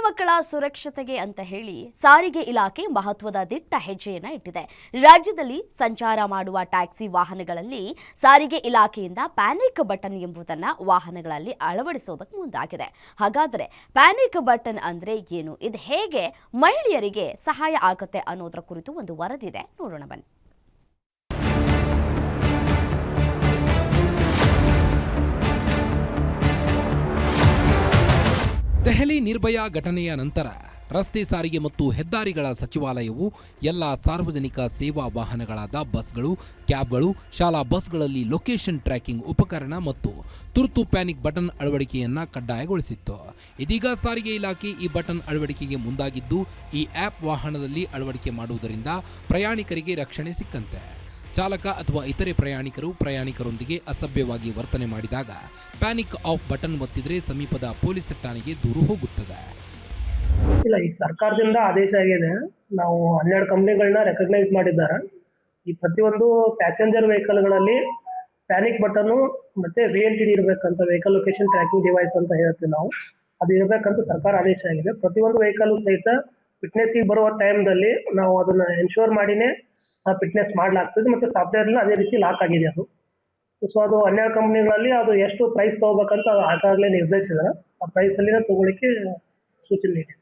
ಮಕ್ಕಳ ಸುರಕ್ಷತೆಗೆ ಅಂತ ಹೇಳಿ ಸಾರಿಗೆ ಇಲಾಖೆ ಮಹತ್ವದ ದಿಟ್ಟ ಹೆಜ್ಜೆಯನ್ನ ಇಟ್ಟಿದೆ. ರಾಜ್ಯದಲ್ಲಿ ಸಂಚಾರ ಮಾಡುವ ಟ್ಯಾಕ್ಸಿ ವಾಹನಗಳಲ್ಲಿ ಸಾರಿಗೆ ಇಲಾಖೆಯಿಂದ ಪ್ಯಾನಿಕ್ ಬಟನ್ ಎಂಬುದನ್ನು ವಾಹನಗಳಲ್ಲಿ ಅಳವಡಿಸೋದಕ್ಕೆ ಮುಂದಾಗಿದೆ. ಹಾಗಾದರೆ ಪ್ಯಾನಿಕ್ ಬಟನ್ ಅಂದ್ರೆ ಏನು, ಇದು ಹೇಗೆ ಮಹಿಳೆಯರಿಗೆ ಸಹಾಯ ಆಗುತ್ತೆ ಅನ್ನೋದರ ಕುರಿತು ಒಂದು ವರದಿದೆ, ನೋಡೋಣ ಬನ್ನಿ. ದೆಹಲಿ ನಿರ್ಭಯಾ ಘಟನೆಯ ನಂತರ ರಸ್ತೆ ಸಾರಿಗೆ ಮತ್ತು ಹೆದ್ದಾರಿಗಳ ಸಚಿವಾಲಯವು ಎಲ್ಲ ಸಾರ್ವಜನಿಕ ಸೇವಾ ವಾಹನಗಳಾದ ಬಸ್ಗಳು, ಕ್ಯಾಬ್ಗಳು, ಶಾಲಾ ಬಸ್ಗಳಲ್ಲಿ ಲೊಕೇಶನ್ ಟ್ರ್ಯಾಕಿಂಗ್ ಉಪಕರಣ ಮತ್ತು ತುರ್ತು ಪ್ಯಾನಿಕ್ ಬಟನ್ ಅಳವಡಿಕೆಯನ್ನು ಕಡ್ಡಾಯಗೊಳಿಸಿತ್ತು. ಇದೀಗ ಸಾರಿಗೆ ಇಲಾಖೆ ಈ ಬಟನ್ ಅಳವಡಿಕೆಗೆ ಮುಂದಾಗಿದ್ದು, ಈ ಆ್ಯಪ್ ವಾಹನದಲ್ಲಿ ಅಳವಡಿಕೆ ಮಾಡುವುದರಿಂದ ಪ್ರಯಾಣಿಕರಿಗೆ ರಕ್ಷಣೆ ಸಿಕ್ಕಂತೆ. ಚಾಲಕ ಅಥವಾ ಇತರೆ ಪ್ರಯಾಣಿಕರೊಂದಿಗೆ ಅಸಭ್ಯವಾಗಿ ವರ್ತನೆ ಮಾಡಿದಾಗ ಪ್ಯಾನಿಕ್ ಆಫ್ ಬಟನ್ ಒತ್ತಿದ್ರೆ ಸಮೀಪದ ಪೊಲೀಸ್ ಠಾಣೆಗೆ ದೂರು ಹೋಗುತ್ತದೆ. ಇಲ್ಲ, ಈ ಸರ್ಕಾರದಿಂದ ಆದೇಶ ಆಗಿದೆ. ನಾವು 12 ಕಂಪ್ನಿಗಳನ್ನ ರೆಕಗ್ನೈಸ್ ಮಾಡಿದ್ದಾರೆ. ಈ ಪ್ರತಿಯೊಂದು ಪ್ಯಾಸೆಂಜರ್ ವೆಹಿಕಲ್ಗಳಲ್ಲಿ ಪ್ಯಾನಿಕ್ ಬಟನ್ನು ಮತ್ತು VLTD ಇರಬೇಕಂತ, ವೆಹಿಕಲ್ ಲೊಕೇಶನ್ ಟ್ರ್ಯಾಕಿಂಗ್ ಡಿವೈಸ್ ಅಂತ ಹೇಳ್ತೀವಿ ನಾವು. ಅದು ಇರಬೇಕಂತ ಸರ್ಕಾರ ಆದೇಶ ಆಗಿದೆ. ಪ್ರತಿಯೊಂದು ವೆಹಿಕಲ್ಲು ಸಹಿತ ಫಿಟ್ನೆಸ್ಸಿಗೆ ಬರುವ ಟೈಮ್ದಲ್ಲಿ ನಾವು ಅದನ್ನು ಎನ್ಶೋರ್ ಮಾಡಿನೇ ಫಿಟ್ನೆಸ್ ಮಾಡಲಾಗ್ತದೆ ಮತ್ತು ಸಾಫ್ಟ್ವೇರ್ನ ಅದೇ ರೀತಿ ಲಾಕ್ ಆಗಿದೆ ಅದು. ಸೊ ಅದು 12 ಕಂಪ್ನಿಗಳಲ್ಲಿ ಅದು ಎಷ್ಟು ಪ್ರೈಸ್ ತೊಗೋಬೇಕಂತ ಆಗಾಗಲೇ ನಿರ್ಧರಿಸಿದ್ದಾರೆ. ಆ ಪ್ರೈಸಲ್ಲಿನ ತೊಗೊಳ್ಳಿಕ್ಕೆ ಸೂಚನೆ ಇದೆ.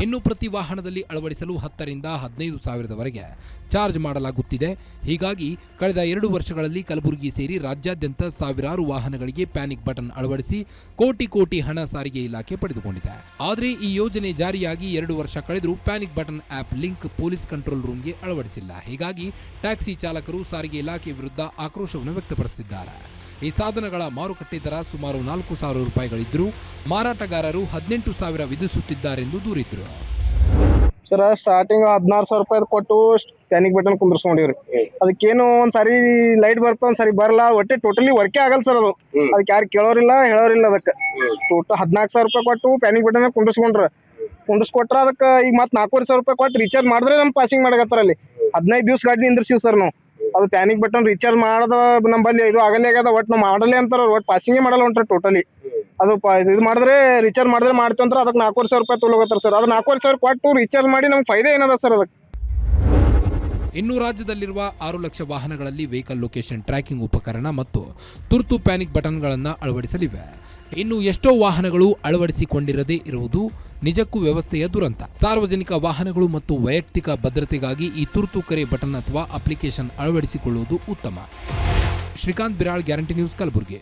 ಇನ್ನು ಪ್ರತಿ ವಾಹನದಲ್ಲಿ ಅಳವಡಿಸಲು 10 ರಿಂದ 15 ಸಾವಿರದವರೆಗೆ ಚಾರ್ಜ್ ಮಾಡಲಾಗುತ್ತಿದೆ. ಹೀಗಾಗಿ ಕಳೆದ 2 ವರ್ಷಗಳಲ್ಲಿ ಕಲಬುರಗಿ ಸೇರಿ ರಾಜ್ಯಾದ್ಯಂತ ಸಾವಿರಾರು ವಾಹನಗಳಿಗೆ ಪ್ಯಾನಿಕ್ ಬಟನ್ ಅಳವಡಿಸಿ ಕೋಟಿ ಹಣ ಸಾರಿಗೆ ಇಲಾಖೆ ಪಡೆದುಕೊಂಡಿದೆ. ಆದರೆ ಈ ಯೋಜನೆ ಜಾರಿಯಾಗಿ 2 ವರ್ಷ ಕಳೆದರೂ panic button app link police control ರೂಮ್ಗೆ ಅಳವಡಿಸಿಲ್ಲ. ಹೀಗಾಗಿ ಟ್ಯಾಕ್ಸಿ ಚಾಲಕರು ಸಾರಿಗೆ ಇಲಾಖೆ ವಿರುದ್ಧ ಆಕ್ರೋಶವನ್ನು ವ್ಯಕ್ತಪಡಿಸಿದ್ದಾರೆ. ಈ ಸಾಧನಗಳ ಮಾರುಕಟ್ಟೆ ದರ ಸುಮಾರು 4,000 ರೂಪಾಯಿಗಳಿದ್ದರೂ ಮಾರಾಟಗಾರರು 18,000 ವಿಧಿಸುತ್ತಿದ್ದಾರೆಂದು ದೂರಿದ್ರು. ಸರ್, ಸ್ಟಾರ್ಟಿಂಗ್ 16,000 ರೂಪಾಯಿ ಕೊಟ್ಟು ಪ್ಯಾನಿಕ್ ಬಟನ್ ಕುಂದಿರ್ಸ್ಕೊಂಡಿವ್ರಿ. ಅದಕ್ಕೇನು ಒಂದ್ಸಾರಿ ಲೈಟ್ ಬರ್ತಾ ಒಂದ್ಸಾರಿ ಬರಲ್ಲ, ಒಟ್ಟೆ ಟೋಟಲಿ ವರ್ಕೇ ಆಗಲ್ಲ ಸರ್. ಅದು ಅದಕ್ಕೆ ಯಾರು ಕೇಳೋರಿಲ್ಲ, ಹೇಳೋರಿಲ್ಲ. ಅದಕ್ಕೆ ಟೋಟಲ್ 14,000 ರೂಪಾಯಿ ಕೊಟ್ಟು ಪ್ಯಾನಿಕ್ ಬಟನ್ ಕುಂಡಿಸ್ಕೊಟ್ರ ಅದಕ್ಕೆ ಈಗ ಮತ್ತೆ 4,500 ರೂಪಾಯಿ ಕೊಟ್ಟು ರೀಚಾರ್ಜ್ ಮಾಡಿದ್ರೆ ನಮ್ಮ ಪಾಸಿಂಗ್ ಮಾಡಕತ್ತಾರ. ಅಲ್ಲಿ 15 ದಿವಸ ಗಾಡಿ ನಿಂದ್ರಿಸಿವಿ ಸರ್ ನಾವು. ಅದು ಪ್ಯಾನಿಕ್ ಬಟನ್ ರೀಚಾರ್ಜ್ ಮಾಡೋದು ನಂಬಲ್ಲಿ ಇದು ಆಗಲೇ ಆಗ್ಯದ. ಒಟ್ಟು ನಾವು ಮಾಡಲೇ ಅಂತಾರ, ಒಟ್ಟು ಪಾಸಿಂಗೇ ಮಾಡಲ್ಲ ಹೊಂಟ್ರೆ ಟೋಟಲಿ. ಅದು ಇದು ಮಾಡಿದ್ರೆ ರೀಚಾರ್ಜ್ ಮಾಡಿದ್ರೆ ಮಾಡ್ತೀವಿ ಅಂತಾರೆ. ಅದಕ್ಕೆ 4,500 ರೂಪಾಯಿ ತೊಗೊಳತ್ತಾರ ಸರ್. ಅದು 4,500 ಕೊಟ್ಟು ರೀಚಾರ್ಜ್ ಮಾಡಿ ನಮ್ಗೆ ಫೈದೆ ಏನದ ಸರ್ ಅದಕ್ಕೆ. ಇನ್ನು ರಾಜ್ಯದಲ್ಲಿರುವ 6 ಲಕ್ಷ ವಾಹನಗಳಲ್ಲಿ ವೆಹಿಕಲ್ ಲೊಕೇಶನ್ ಟ್ರ್ಯಾಕಿಂಗ್ ಉಪಕರಣ ಮತ್ತು ತುರ್ತು ಪ್ಯಾನಿಕ್ ಬಟನ್ಗಳನ್ನು ಅಳವಡಿಸಲಿವೆ. ಇನ್ನು ಎಷ್ಟೋ ವಾಹನಗಳು ಅಳವಡಿಸಿಕೊಂಡಿರದೇ ಇರುವುದು ನಿಜಕ್ಕೂ ವ್ಯವಸ್ಥೆಯ ದುರಂತ. ಸಾರ್ವಜನಿಕ ವಾಹನಗಳು ಮತ್ತು ವೈಯಕ್ತಿಕ ಭದ್ರತೆಗಾಗಿ ಈ ತುರ್ತು ಕರೆ ಬಟನ್ ಅಥವಾ ಅಪ್ಲಿಕೇಶನ್ ಅಳವಡಿಸಿಕೊಳ್ಳುವುದು ಉತ್ತಮ. ಶ್ರೀಕಾಂತ್ ಬಿರಾಳ್, ಗ್ಯಾರಂಟಿ ನ್ಯೂಸ್, ಕಲಬುರಗಿ.